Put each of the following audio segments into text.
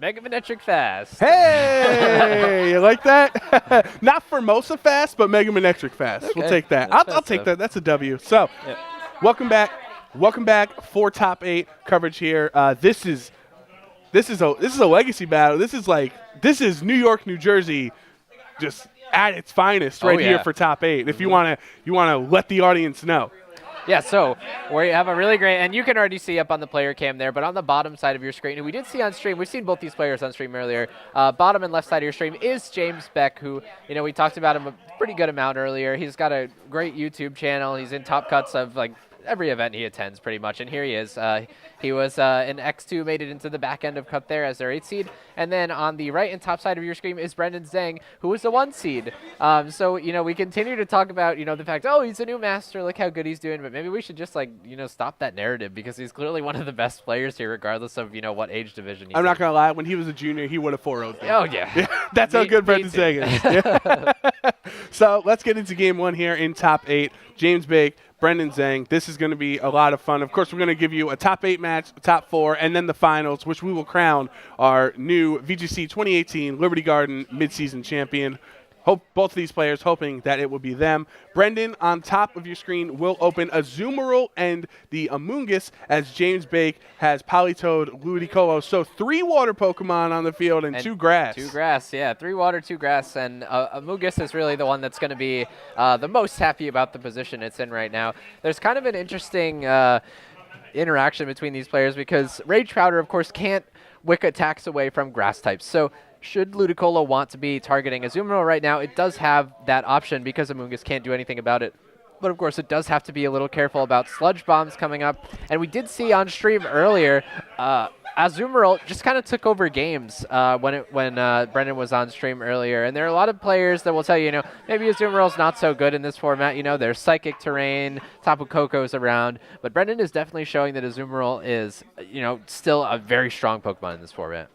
Megamanectric fast. Hey, you like that? Not Formosa fast, but Megamanectric fast. Okay. We'll take that. That's I'll take festive. that. That's a W. So, Yeah. welcome back. Welcome back for top 8 coverage here. This is a legacy battle. This is New York, New Jersey, just at its finest right here yeah. for top 8. If you wanna let the audience know. Yeah, so we have a really great, and you can already see up on the player cam there, but on the bottom side of your screen, who we did see on stream, we've seen both these players on stream earlier. Bottom and left side of your stream is James Beck, who, we talked about him a pretty good amount earlier. He's got a great YouTube channel. He's in top cuts of like every event he attends pretty much, and here he is. He was in X2, made it into the back end of Cup there as their 8 seed, and then on the right and top side of your screen is Brendan Zhang, who was the 1 seed. So, we continue to talk about, the fact, oh, he's a new master, look how good he's doing, but maybe we should just, stop that narrative because he's clearly one of the best players here regardless of, what age division he's I'm not in. going to lie. When he was a junior, he would have 4-0'd me. Oh, yeah. That's how good Brendan too. Zhang is. Yeah. So let's get into game 1 here in top 8. James Bake, Brendan Zhang. This is going to be a lot of fun. Of course, we're going to give you a top 8 match, top 4, and then the finals, which we will crown our new VGC 2018 Liberty Garden midseason champion. Hope both of these players hoping that it will be them. Brendan, on top of your screen, will open Azumarill and the Amoonguss as James Bake has Politoed, Ludicolo. So 3 water Pokemon on the field and 2 grass. 2 grass, yeah. 3 water, 2 grass, and Amoonguss is really the one that's going to be the most happy about the position it's in right now. There's kind of an interesting interaction between these players because Rage Powder, of course, can't wick attacks away from grass types. So should Ludicolo want to be targeting Azumarill right now, it does have that option because Amoonguss can't do anything about it. But of course, it does have to be a little careful about Sludge Bombs coming up. And we did see on stream earlier, Azumarill just kind of took over games when Brendan was on stream earlier. And there are a lot of players that will tell you, maybe Azumarill's not so good in this format. There's Psychic Terrain, Tapu Koko's around. But Brendan is definitely showing that Azumarill is, still a very strong Pokemon in this format.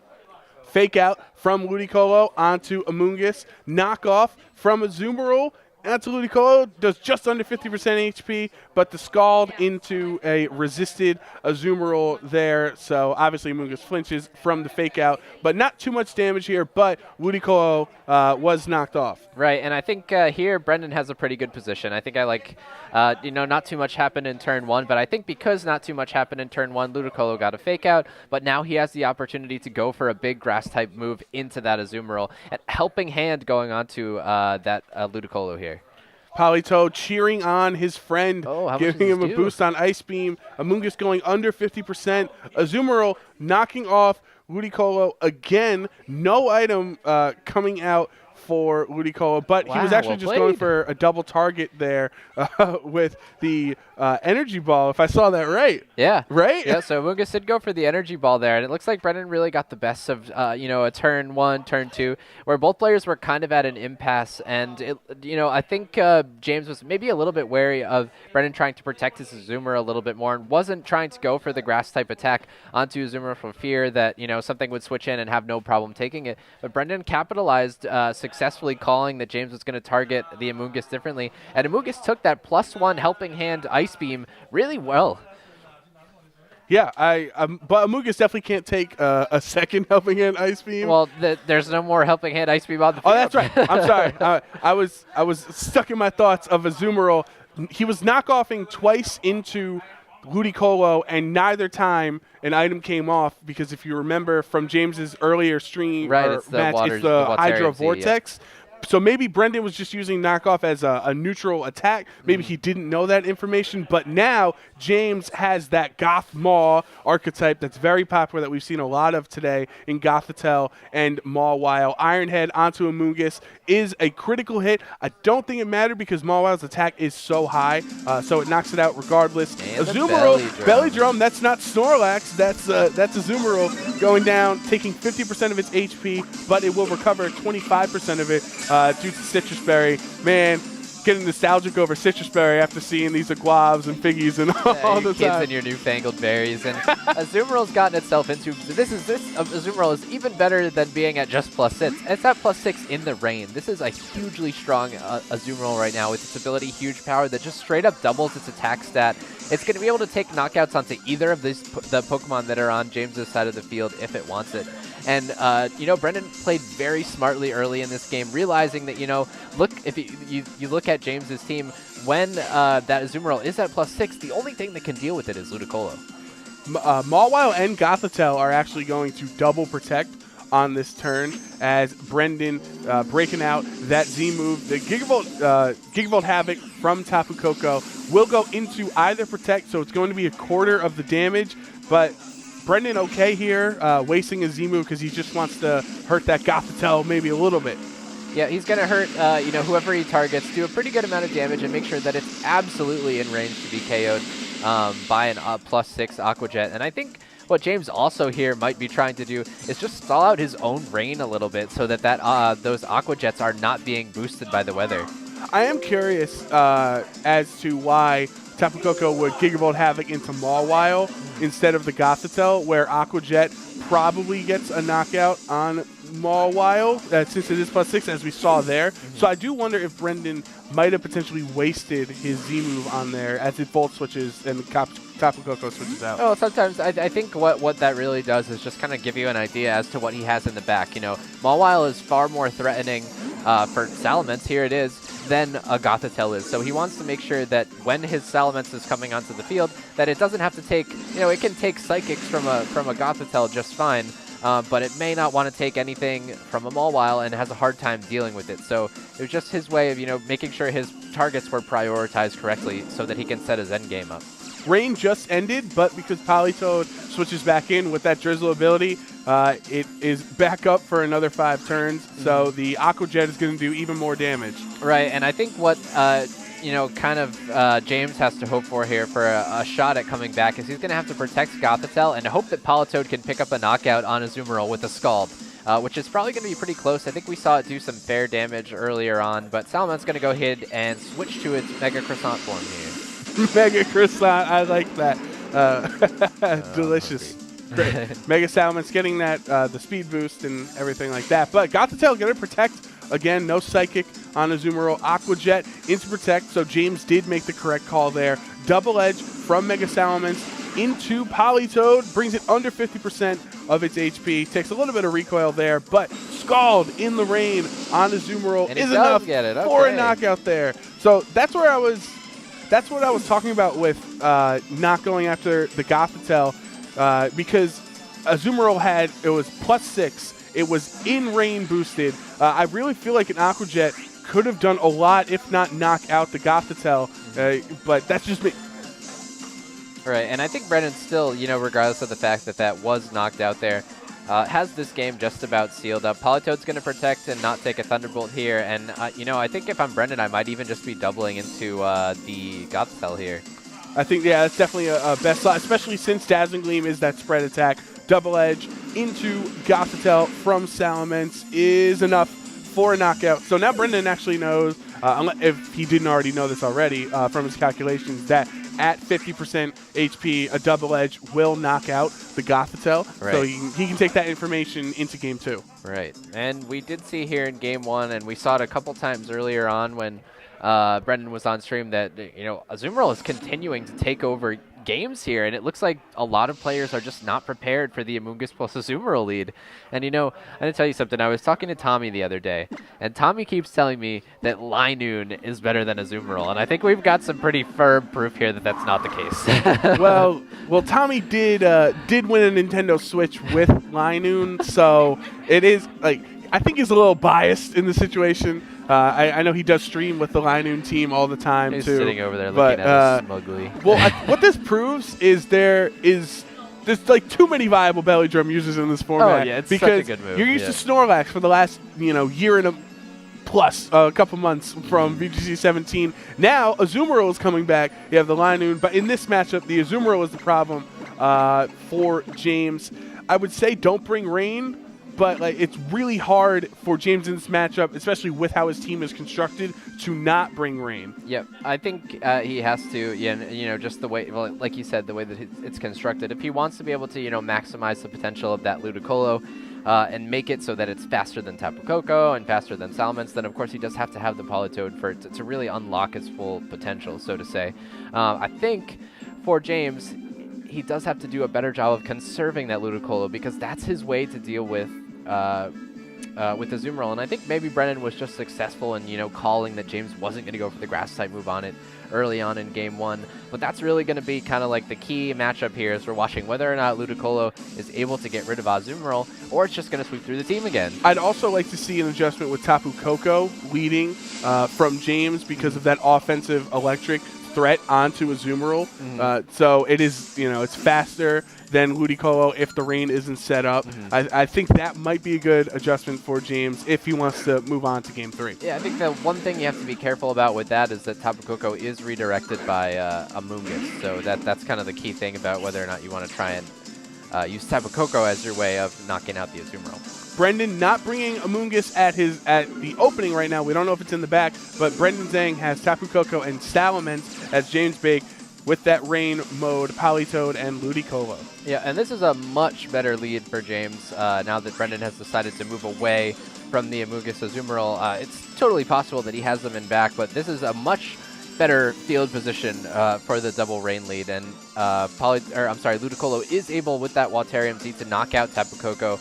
Fake out from Ludicolo onto Amoonguss. Knockoff from Azumarill onto Ludicolo. Does just under 50% HP, but the Scald into a resisted Azumarill there. So obviously Amoonguss flinches from the fake out, but not too much damage here, but Ludicolo was knocked off. Right, and I think here Brendan has a pretty good position. I think I like, not too much happened in turn 1, but I think because not too much happened in turn 1, Ludicolo got a fake out, but now he has the opportunity to go for a big grass type move into that Azumarill. And helping hand going on to that Ludicolo here. Politoed cheering on his friend, giving him a boost on Ice Beam. Amoonguss going under 50%. Azumarill knocking off Ludicolo again. No item coming out for Ludicolo, but he was actually just going for a double target there with the energy ball, if I saw that right. Yeah. Right? Yeah, so Amoonguss did go for the energy ball there, and it looks like Brendan really got the best of, a turn 1, turn 2, where both players were kind of at an impasse, and, I think James was maybe a little bit wary of Brendan trying to protect his Azumarill a little bit more and wasn't trying to go for the grass-type attack onto Azumarill for fear that, something would switch in and have no problem taking it. But Brendan capitalized successfully calling that James was going to target the Amoonguss differently, and Amoonguss took that +1 helping hand Ice Beam really well. Yeah, but Amoonguss definitely can't take a second helping hand Ice Beam. Well, there's no more helping hand Ice Beam on the field. Oh, that's right. I'm sorry. I was stuck in my thoughts of Azumarill. He was knockoffing twice into Ludicolo, and neither time an item came off because if you remember from James's earlier stream it's the match, it's the Hydro Vortex. Yeah. So maybe Brendan was just using knockoff as a neutral attack. Maybe he didn't know that information, but now James has that Goth Maw archetype that's very popular that we've seen a lot of today in Gothitelle and Mawile. Ironhead onto Amoonguss is a critical hit. I don't think it mattered because Mawile's attack is so high, so it knocks it out regardless. Azumarill, belly drum, that's not Snorlax, that's Azumarill going down, taking 50% of its HP, but it will recover 25% of it due to Citrus Berry. Man, getting nostalgic over Citrus Berry after seeing these Aguavs and Figgies and all the kids time. and your newfangled berries. And Azumarill's gotten itself into this Azumarill is even better than being at just +6. It's at +6 in the rain. This is a hugely strong Azumarill right now with its ability, huge power that just straight up doubles its attack stat. It's going to be able to take knockouts onto either of the Pokemon that are on James's side of the field if it wants it. And, Brendan played very smartly early in this game, realizing that, look, if you look at James's team, when that Azumarill is at +6, the only thing that can deal with it is Ludicolo. Mawile and Gothitelle are actually going to double protect on this turn as Brendan breaking out that Z move. The Gigavolt Havoc from Tapu Koko will go into either protect, so it's going to be a quarter of the damage, but Brendan okay here, wasting a Z move because he just wants to hurt that Gothitelle maybe a little bit. Yeah, he's going to hurt, whoever he targets, do a pretty good amount of damage and make sure that it's absolutely in range to be KO'd by an +6 Aqua Jet. And I think what James also here might be trying to do is just stall out his own rain a little bit so that those Aqua Jets are not being boosted by the weather. I am curious as to why Tapu Koko would Gigavolt Havoc into Mawile instead of the Gothitelle, where Aqua Jet probably gets a knockout on Mawile, since it is +6, as we saw there. So I do wonder if Brendan might have potentially wasted his Z move on there as it Volt switches and Tapu Koko switches out. Oh, sometimes I think what that really does is just kind of give you an idea as to what he has in the back. Mawile is far more threatening for Salamence, here it is, than a Gothitelle is. So he wants to make sure that when his Salamence is coming onto the field, that it doesn't have to take, it can take Psychics from a Gothitelle just fine, but it may not want to take anything from a Mawile and has a hard time dealing with it. So it was just his way of, making sure his targets were prioritized correctly so that he can set his endgame up. Rain just ended, but because Politoed switches back in with that Drizzle ability, it is back up for another 5 turns. So the Aqua Jet is going to do even more damage. Right, and I think what James has to hope for here for a shot at coming back is he's going to have to protect Gothitelle and hope that Politoed can pick up a knockout on Azumarill with a Scald, which is probably going to be pretty close. I think we saw it do some fair damage earlier on, but Salamance's going to go ahead and switch to its Mega Croissant form here. Mega Croissant, I like that. Delicious. Great. Mega Salamence getting that the speed boost and everything like that. But Gothitelle going to protect. Again, no Psychic on Azumarill. Aqua Jet into protect, so James did make the correct call there. Double Edge from Mega Salamence into Politoed, brings it under 50% of its HP. Takes a little bit of recoil there, but Scald in the rain on Azumarill is enough for a knockout there. So that's what I was talking about with not going after the Gothitelle, because Azumarill it was +6. It was in rain boosted. I really feel like an Aqua Jet could have done a lot, if not knock out the Gothitelle, but that's just me. Right, and I think Brendan still, regardless of the fact that that was knocked out there, has this game just about sealed up. Politoed's going to protect and not take a Thunderbolt here, and, I think if I'm Brendan, I might even just be doubling into the Gothitelle here. I think, yeah, that's definitely a best slot, especially since Dazzling Gleam is that spread attack. Double Edge into Gothitelle from Salamence is enough for a knockout. So now Brendan actually knows, if he didn't already know this already from his calculations, that at 50% HP, a Double Edge will knock out the Gothitelle. Right. So he can take that information into Game 2. Right. And we did see here in Game 1, and we saw it a couple times earlier on when Brendan was on stream, that Azumarill is continuing to take over games here, and it looks like a lot of players are just not prepared for the Amoonguss plus Azumarill lead. And I'm gonna tell you something. I was talking to Tommy the other day, and Tommy keeps telling me that Linoon is better than Azumarill, and I think we've got some pretty firm proof here that that's not the case. well, Tommy did win a Nintendo Switch with Linoon, so it is like, I think he's a little biased in the situation. I know he does stream with the Linoon team all the time, He's too. sitting over there looking at us smugly. Well, what this proves is there's like too many viable belly drum users in this format. Oh, yeah, it's because such a good move. You're used to Snorlax for the last year and a couple months from VGC 17. Now Azumarill is coming back. You have the Linoon, but in this matchup, the Azumarill is the problem for James. I would say don't bring rain. But it's really hard for James in this matchup, especially with how his team is constructed, to not bring rain. Yep, I think he has to, just the way, well, like you said, the way that it's constructed. If he wants to be able to, maximize the potential of that Ludicolo and make it so that it's faster than Tapu Koko and faster than Salamence, then of course he does have to have the Politoed for it to really unlock its full potential, so to say. I think for James, he does have to do a better job of conserving that Ludicolo, because that's his way to deal with Azumarill. And I think maybe Brennan was just successful in, calling that James wasn't going to go for the grass type move on it early on in game 1. But that's really going to be kind of like the key matchup here, as we're watching whether or not Ludicolo is able to get rid of Azumarill, or it's just going to sweep through the team again. I'd also like to see an adjustment with Tapu Koko leading from James because of that offensive electric threat onto Azumarill. So it is, it's faster than Ludicolo if the rain isn't set up. I think that might be a good adjustment for James if he wants to move on to game 3. Yeah, I think the one thing you have to be careful about with that is that Tapu Koko is redirected by a Moongus. So that's kind of the key thing about whether or not you want to try and use Tapu Koko as your way of knocking out the Azumarill. Brendan not bringing Amoonguss at the opening right now. We don't know if it's in the back, but Brendan Zhang has Tapu Koko and Salamence as James Bake with that rain mode, Politoed, and Ludicolo. Yeah, and this is a much better lead for James now that Brendan has decided to move away from the Amoonguss Azumarill. It's totally possible that he has them in back, but this is a much better field position for the double rain lead, and Ludicolo is able with that Waterium Z to knock out Tapu Koko.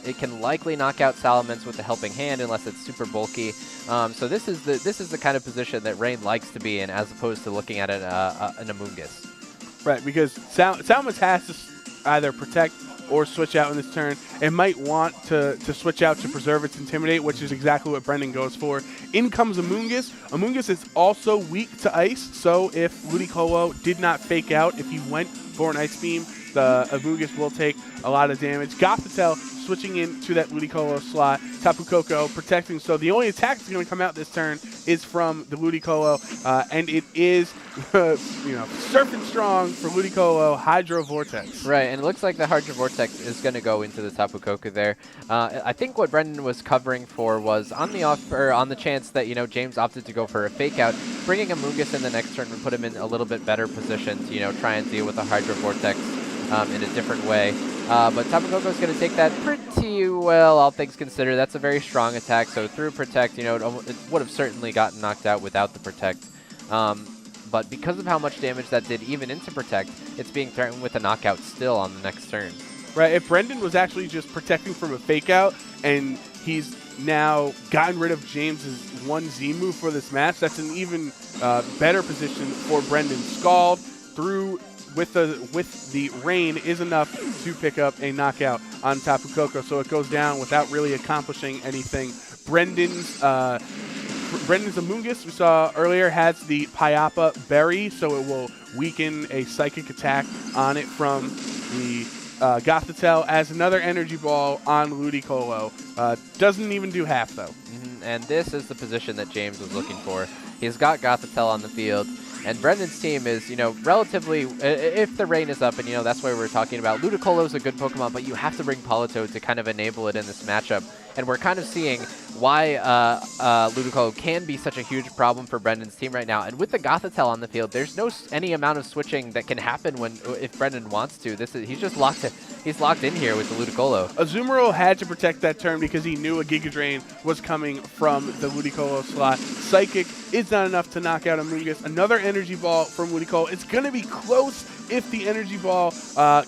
It can likely knock out Salamence with the helping hand unless it's super bulky. So this is the kind of position that Rain likes to be in, as opposed to looking at an Amoonguss. Right, because Salamence has to either protect or switch out in this turn. It might want to switch out to preserve its Intimidate, which is exactly what Brendan goes for. In comes Amoonguss. Amoonguss is also weak to Ice, so if Ludicolo did not fake out, if he went for an Ice Beam, the Amoonguss will take a lot of damage. Gothitelle switching into that Ludicolo slot. Tapu Koko protecting. So the only attack that's going to come out this turn is from the Ludicolo, and it is, surfing strong for Ludicolo, Hydro Vortex. Right, and it looks like the Hydro Vortex is going to go into the Tapu Koko there. I think what Brendan was covering for was on the chance that James opted to go for a fake out, bringing Amoonguss in the next turn would put him in a little bit better position to try and deal with the Hydro Vortex in a different way. But Tapu Koko is going to take that pretty well, all things considered. That's a very strong attack, so through Protect, it would have certainly gotten knocked out without the Protect. But because of how much damage that did even into Protect, it's being threatened with a knockout still on the next turn. Right, if Brendan was actually just protecting from a fake out, and he's now gotten rid of James's 1Z move for this match, that's an even better position for Brendan. Scald through with the rain is enough to pick up a knockout on Tapu Koko, so it goes down without really accomplishing anything. Brendan's Amoonguss, we saw earlier, has the Pyappa Berry, so it will weaken a psychic attack on it from the Gothitelle, as another energy ball on Ludicolo. Doesn't even do half, though. And this is the position that James was looking for. He's got Gothitelle on the field. And Brendan's team is, relatively, if the rain is up, and, that's why we're talking about, Ludicolo is a good Pokemon, but you have to bring Politoed to kind of enable it in this matchup. And we're kind of seeing why Ludicolo can be such a huge problem for Brendan's team right now. And with the Gothitelle on the field, there's any amount of switching that can happen if Brendan wants to. He's just locked in here with the Ludicolo. Azumarill had to protect that turn because he knew a Giga Drain was coming from the Ludicolo slot. Psychic is not enough to knock out Amoonguss. Another energy ball from Ludicolo. It's going to be close if the energy ball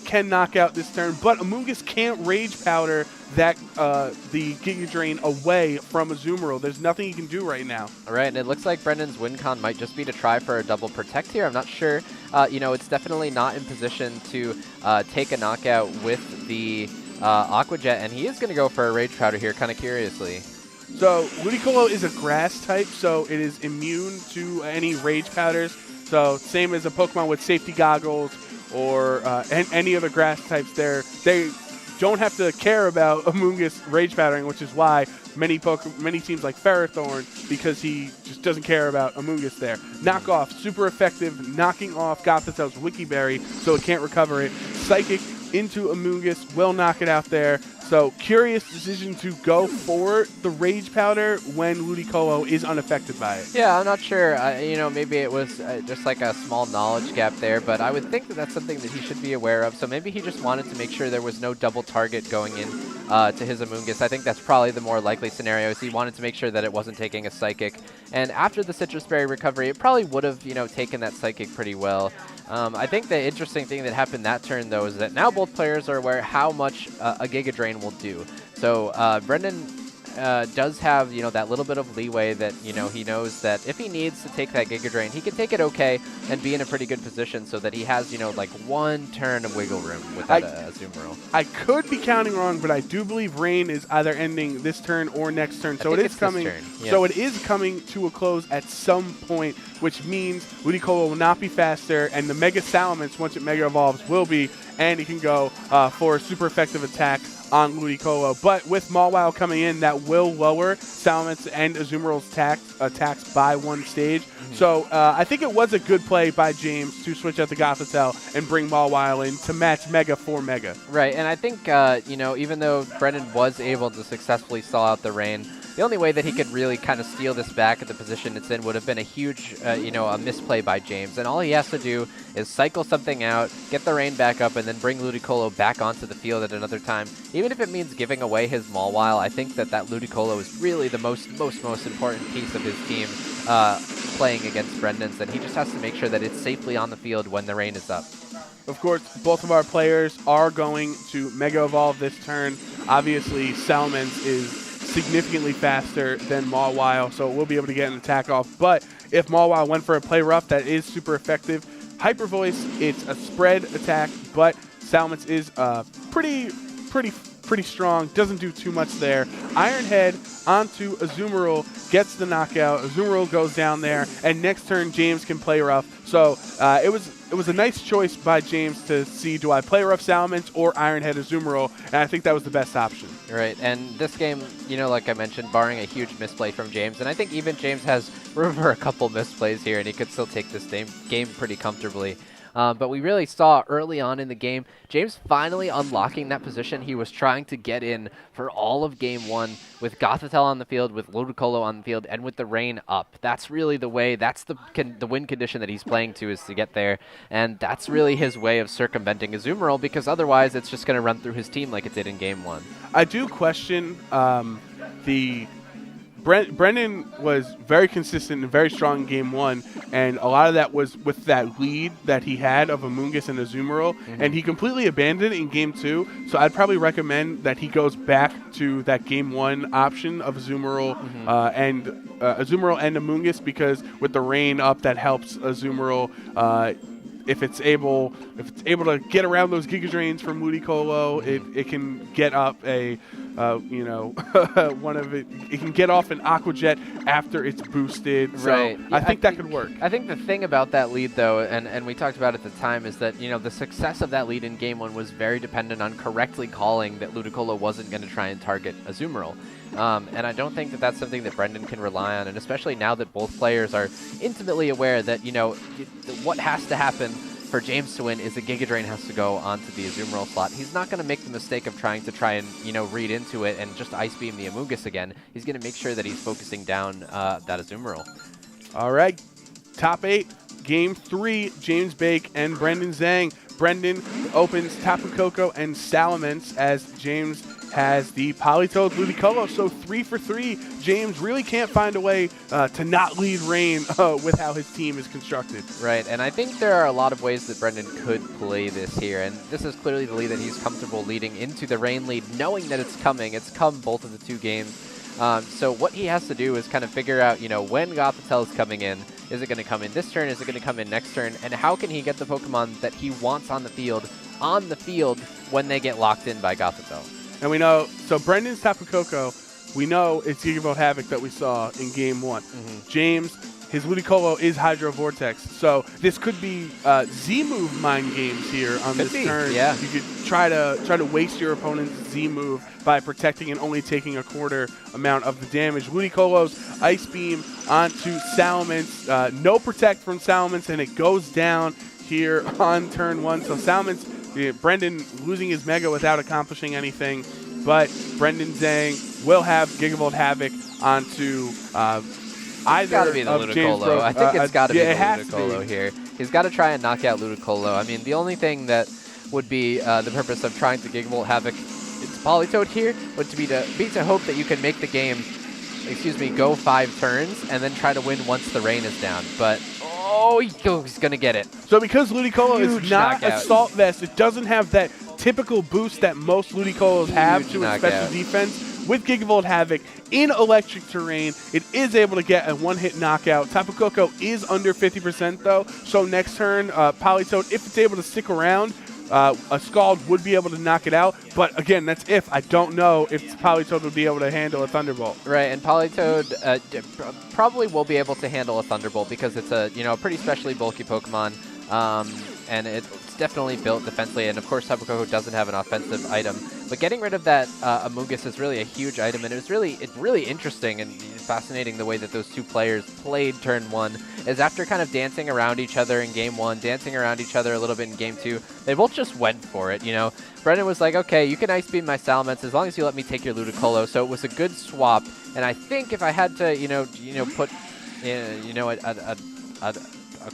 can knock out this turn, but Amoonguss can't Rage Powder that the Giga Drain away from Azumarill. There's nothing he can do right now. All right, and it looks like Brendan's win con might just be to try for a double Protect here. I'm not sure. It's definitely not in position to take a knockout with the Aqua Jet, and he is going to go for a Rage Powder here, kind of curiously. So Ludicolo is a grass type, so it is immune to any Rage Powders. So same as a Pokemon with Safety Goggles or any other grass types, they don't have to care about Amoonguss Rage Powdering, which is why many teams like Ferrothorn, because he just doesn't care about Amoonguss there. Knock off, super effective, knocking off Gothitelle's Wiki Berry so it can't recover it. Psychic into Amoonguss will knock it out there. So curious decision to go for the Rage Powder when Ludicolo is unaffected by it. Yeah, I'm not sure. Maybe it was just like a small knowledge gap there, but I would think that that's something that he should be aware of. So maybe he just wanted to make sure there was no double target going in to his Amoonguss. I think that's probably the more likely scenario, is he wanted to make sure that it wasn't taking a Psychic And after the Citrus Berry recovery, it probably would have, taken that Psychic pretty well. I think the interesting thing that happened that turn, though, is that now both players are aware how much a Giga Drain will do. So Brendan does have, that little bit of leeway that, he knows that if he needs to take that Giga Drain, he can take it okay and be in a pretty good position so that he has, like one turn of wiggle room without a Azumarill. I could be counting wrong, but I do believe Rain is either ending this turn or next turn. So it is coming. Yeah. So it is coming to a close at some point, which means Ludicolo will not be faster, and the Mega Salamence, once it Mega Evolves, will be, and he can go for a super effective attack on Ludicolo. But with Mawile coming in, that will lower Salamence and Azumarill's attacks by one stage. So I think it was a good play by James to switch out the Gothitelle and bring Mawile in to match Mega for Mega. Right, and I think, even though Brendan was able to successfully stall out the Rain, the only way that he could really kind of steal this back at the position it's in would have been a huge, a misplay by James. And all he has to do is cycle something out, get the Rain back up, and then bring Ludicolo back onto the field at another time. Even if it means giving away his Mawile, I think that Ludicolo is really the most important piece of his team playing against Brendan's, and he just has to make sure that it's safely on the field when the Rain is up. Of course, both of our players are going to Mega Evolve this turn. Obviously, Salamence is significantly faster than Mawile, so we'll be able to get an attack off. But if Mawile went for a play rough, that is super effective. Hyper Voice, it's a spread attack, but Salamence is pretty strong. Doesn't do too much there. Iron Head onto Azumarill, gets the knockout. Azumarill goes down there, and next turn James can play rough. So it was a nice choice by James to see, do I play rough Salamence or Iron Head Azumarill, and I think that was the best option. Right, and this game, like I mentioned, barring a huge misplay from James, and I think even James has room for a couple misplays here, and he could still take this game pretty comfortably. But we really saw early on in the game, James finally unlocking that position he was trying to get in for all of Game 1 with Gothitelle on the field, with Ludicolo on the field, and with the Rain up. That's really the way, that's the win condition that he's playing to, is to get there. And that's really his way of circumventing Azumarill, because otherwise it's just going to run through his team like it did in Game 1. I do question Brendan was very consistent and very strong in Game 1, and a lot of that was with that lead that he had of Amoonguss and Azumarill, and he completely abandoned it in Game 2, so I'd probably recommend that he goes back to that Game 1 option of Azumarill and Amoonguss, because with the Rain up, that helps Azumarill if it's able to get around those Giga Drains from Ludicolo, it can get up a it can get off an Aqua Jet after it's boosted. So right. I think that could work. I think the thing about that lead, though, and we talked about at the time, is that the success of that lead in Game 1 was very dependent on correctly calling that Ludicolo wasn't going to try and target Azumarill. And I don't think that that's something that Brendan can rely on, and especially now that both players are intimately aware that, what has to happen for James to win is a Giga Drain has to go onto the Azumarill slot. He's not going to make the mistake of trying and, read into it and just Ice Beam the Amoonguss again. He's going to make sure that he's focusing down that Azumarill. All right, top 8, Game 3, James Bake and Brendan Zhang. Brendan opens Tapu Koko and Salamence as James has the Politoed Ludicolo. So 3 for 3. James really can't find a way to not lead Rain with how his team is constructed. Right, and I think there are a lot of ways that Brendan could play this here, and this is clearly the lead that he's comfortable leading into the Rain lead, knowing that it's coming. It's come both of the two games. So what he has to do is kind of figure out, when Gothitelle is coming in. Is it going to come in this turn? Is it going to come in next turn? And how can he get the Pokemon that he wants on the field when they get locked in by Gothitelle? And we know, so Brendan's Tapu Koko, we know it's Gigavolt Havoc that we saw in Game 1. James, his Ludicolo is Hydro Vortex, so this could be Z-move mind games here on this turn. Yeah. You could try to waste your opponent's Z-move by protecting and only taking a quarter amount of the damage. Ludicolo's Ice Beam onto Salamence. No protect from Salamence, and it goes down here on turn 1. So Salamence, Brendan losing his Mega without accomplishing anything, but Brendan Zhang will have Gigavolt Havoc onto either be the of James Ludicolo. I think it's got to be the has Ludicolo here. He's got to try and knock out Ludicolo. I mean, the only thing that would be the purpose of trying to Gigavolt Havoc its Politoed here would be to hope that you can make the game go 5 turns and then try to win once the rain is down. But oh, he's gonna get it. So because Ludicolo is Huge not knockout. Assault Vest, it doesn't have that typical boost that most Ludicolos have Huge to its knockout. special defense. With Gigavolt Havoc in electric terrain, it is able to get a one-hit knockout. Tapu Koko is under 50% though, so next turn, Politoed, if it's able to stick around, a Scald would be able to knock it out. But again, that's if. I don't know if Politoed would be able to handle a Thunderbolt. Right, and Politoed probably will be able to handle a Thunderbolt because it's a a pretty specially bulky Pokemon, and it's definitely built defensively. And of course, Tapu Koko doesn't have an offensive item, but getting rid of that Amoonguss is really a huge item, and it's really interesting and fascinating the way that those two players played turn 1. Is after kind of dancing around each other in game 1, dancing around each other a little bit in game 2, they both just went for it. Brendan was like, okay, you can Ice Beam my Salamence as long as you let me take your Ludicolo. So it was a good swap, and I think if I had to, put,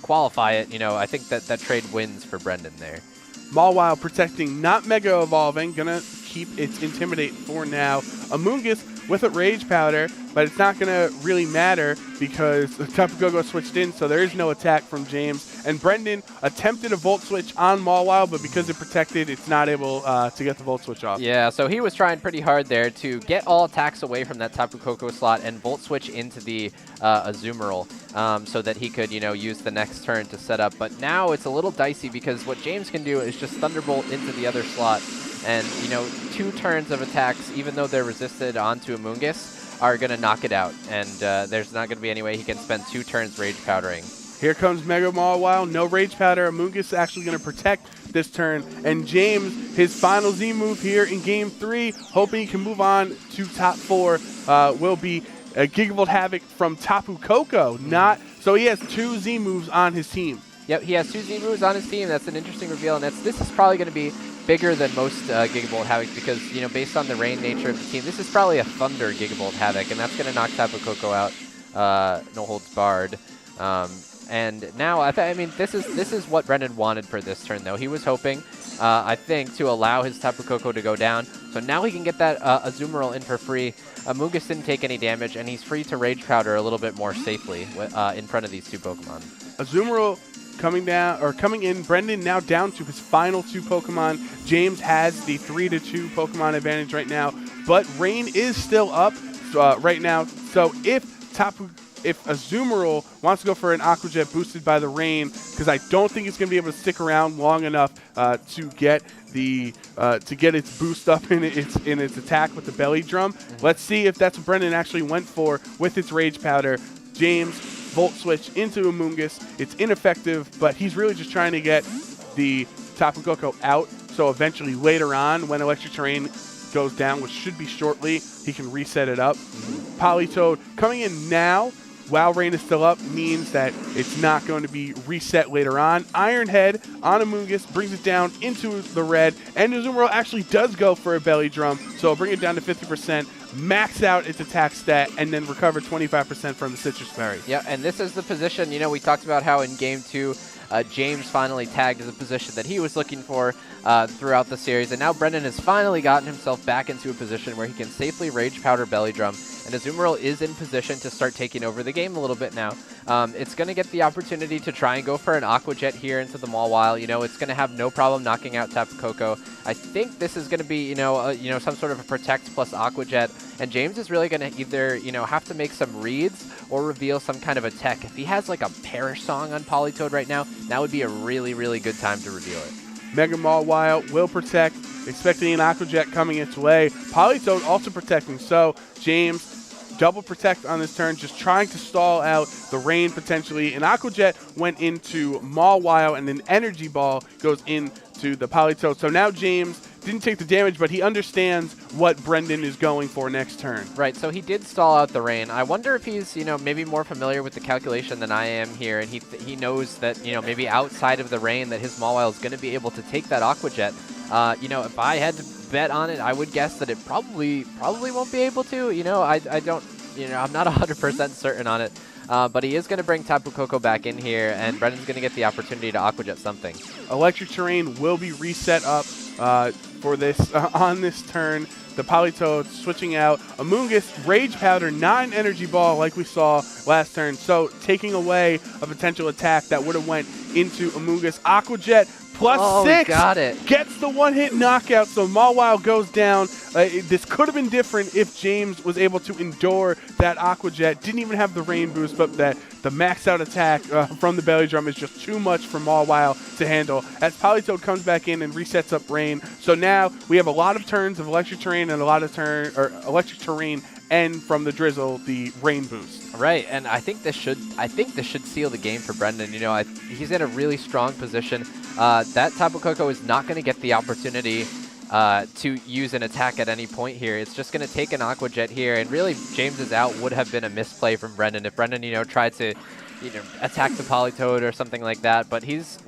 qualify it, I think that trade wins for Brendan there. Mawile protecting, not Mega Evolving, gonna keep its Intimidate for now. Amoonguss with a Rage Powder, but it's not gonna really matter because Tapu Koko switched in, so there is no attack from James. And Brendan attempted a Volt Switch on Mawile, but because it protected, it's not able to get the Volt Switch off. Yeah, so he was trying pretty hard there to get all attacks away from that Tapu Koko slot and Volt Switch into the Azumarill so that he could, use the next turn to set up. But now it's a little dicey because what James can do is just Thunderbolt into the other slot. And, 2 turns of attacks, even though they're resisted onto Amoonguss, are going to knock it out. And there's not going to be any way he can spend 2 turns Rage Powdering. Here comes Mega Mawile. No Rage Powder. Amoonguss actually going to protect this turn. And James, his final Z move here in Game 3, hoping he can move on to top 4, will be a Gigavolt Havoc from Tapu Koko. So he has 2 Z moves on his team. Yep, he has 2 Z moves on his team. That's an interesting reveal, and this is probably going to be bigger than most Gigavolt Havoc because, based on the rain nature of the team, this is probably a Thunder Gigavolt Havoc, and that's going to knock Tapu Koko out, no holds barred. And now, I mean, this is what Brendan wanted for this turn, though. He was hoping, I think, to allow his Tapu Koko to go down, so now he can get that Azumarill in for free. Amoonguss didn't take any damage, and he's free to Rage Powder a little bit more safely in front of these 2 Pokemon. Azumarill coming in. Brendan now down to his final 2 Pokemon. James has the 3-2 Pokemon advantage right now, but rain is still up right now. So if Azumarill wants to go for an Aqua Jet boosted by the rain, because I don't think it's going to be able to stick around long enough to get its boost up in its attack with the belly drum. Let's see if that's what Brendan actually went for with its Rage Powder. James Volt Switch into Amoonguss. It's ineffective, but he's really just trying to get the Tapu Koko out, so eventually later on when Electric Terrain goes down, which should be shortly, he can reset it up. Politoed coming in now while rain is still up means that it's not going to be reset later on. Iron Head on Amoonguss brings it down into the red, and Azumarill actually does go for a belly drum, so it'll bring it down to 50%, max out its attack stat, and then recover 25% from the Citrus Berry. Yeah, and this is the position, we talked about how in Game 2, James finally tagged as a position that he was looking for throughout the series, and now Brendan has finally gotten himself back into a position where he can safely Rage Powder Belly Drum, and Azumarill is in position to start taking over the game a little bit now. It's going to get the opportunity to try and go for an Aqua Jet here into the Mawile. It's going to have no problem knocking out Tapu Koko. I think this is going to be, some sort of a Protect plus Aqua Jet, and James is really going to either, have to make some reads or reveal some kind of a tech. If he has like a Perish Song on Politoed right now, that would be a really, really good time to reveal it. Mega Mawile will protect, expecting an Aqua Jet coming its way. Politoed also protecting, so James double protect on this turn, just trying to stall out the rain potentially. An Aqua Jet went into Mawile, and an Energy Ball goes into the Politoed. So now James didn't take the damage, but he understands what Brendan is going for next turn. Right, so he did stall out the rain. I wonder if he's, maybe more familiar with the calculation than I am here, and he knows that, maybe outside of the rain that his Mawile is going to be able to take that Aqua Jet. If I had to bet on it, I would guess that it probably won't be able to. I don't, I'm not 100% certain on it. But he is going to bring Tapu Koko back in here, and Brendan's going to get the opportunity to Aqua Jet something. Electric Terrain will be reset up for this on this turn. The Politoed switching out. Amoonguss, Rage Powder, not an energy ball like we saw last turn. So taking away a potential attack that would have went into Amoonguss. Aqua Jet plus 6 got it. gets the one-hit knockout. So Mawile goes down. This could have been different if James was able to endure that Aqua Jet. Didn't even have the rain boost, but the maxed out attack from the belly drum is just too much for Mawile to handle. As Politoed comes back in and resets up rain. So now we have a lot of turns of electric terrain and a lot of electric terrain, and from the drizzle, the rain boost. Right, and I think this should seal the game for Brendan. You know, he's in a really strong position. That Tapu Koko is not going to get the opportunity to use an attack at any point here. It's just going to take an Aqua Jet here, and really James's out would have been a misplay from Brendan if Brendan, you know, tried to, you know, attack the Politoed or something like that. But he's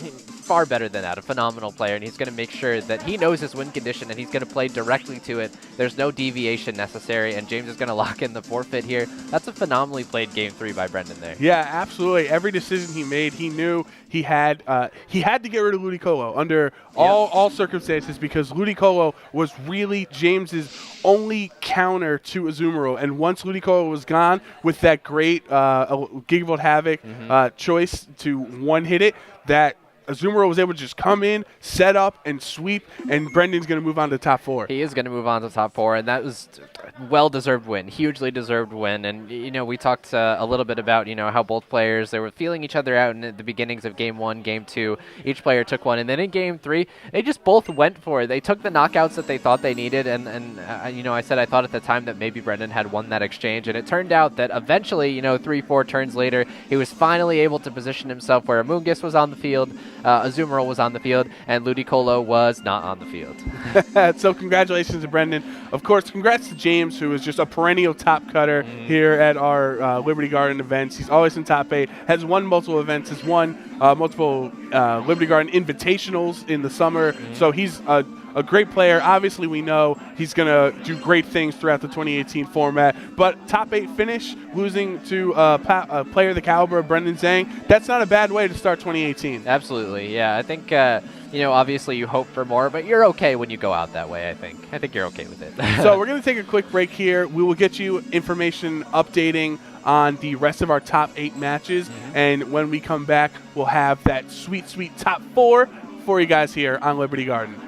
far better than that, a phenomenal player, and he's going to make sure that he knows his win condition and he's going to play directly to it. There's no deviation necessary, and James is going to lock in the forfeit here. That's a phenomenally played Game 3 by Brendan there. Yeah, absolutely. Every decision he made, he knew he had to get rid of Ludicolo under all circumstances, because Ludicolo was really James's only counter to Azumarill. And once Ludicolo was gone with that great Gigavolt Havoc choice to one-hit it, that Azumarill was able to just come in, set up, and sweep, and Brendan's going to move on to top 4. He is going to move on to top 4, and that was a well-deserved win, hugely deserved win. And, you know, we talked a little bit about, you know, how both players, they were feeling each other out in the beginnings of Game 1, Game 2. Each player took one, and then in Game 3, they just both went for it. They took the knockouts that they thought they needed, and you know, I said I thought at the time that maybe Brendan had won that exchange, and it turned out that eventually, you know, 3-4 turns later, he was finally able to position himself where Amoonguss was on the field, Azumarill was on the field, and Ludicolo was not on the field. So congratulations to Brendan. Of course, congrats to James, who is just a perennial top cutter here at our Liberty Garden events. He's always in top 8, has won multiple events, has won multiple Liberty Garden invitationals in the summer. So he's a great player. Obviously, we know he's going to do great things throughout the 2018 format. But top 8 finish, losing to a player the caliber of Brendan Zhang, that's not a bad way to start 2018. Absolutely, yeah. I think, you know, obviously you hope for more, but you're okay when you go out that way, I think. I think you're okay with it. So we're going to take a quick break here. We will get you information updating on the rest of our top 8 matches. And when we come back, we'll have that sweet, sweet top 4 for you guys here on Liberty Garden.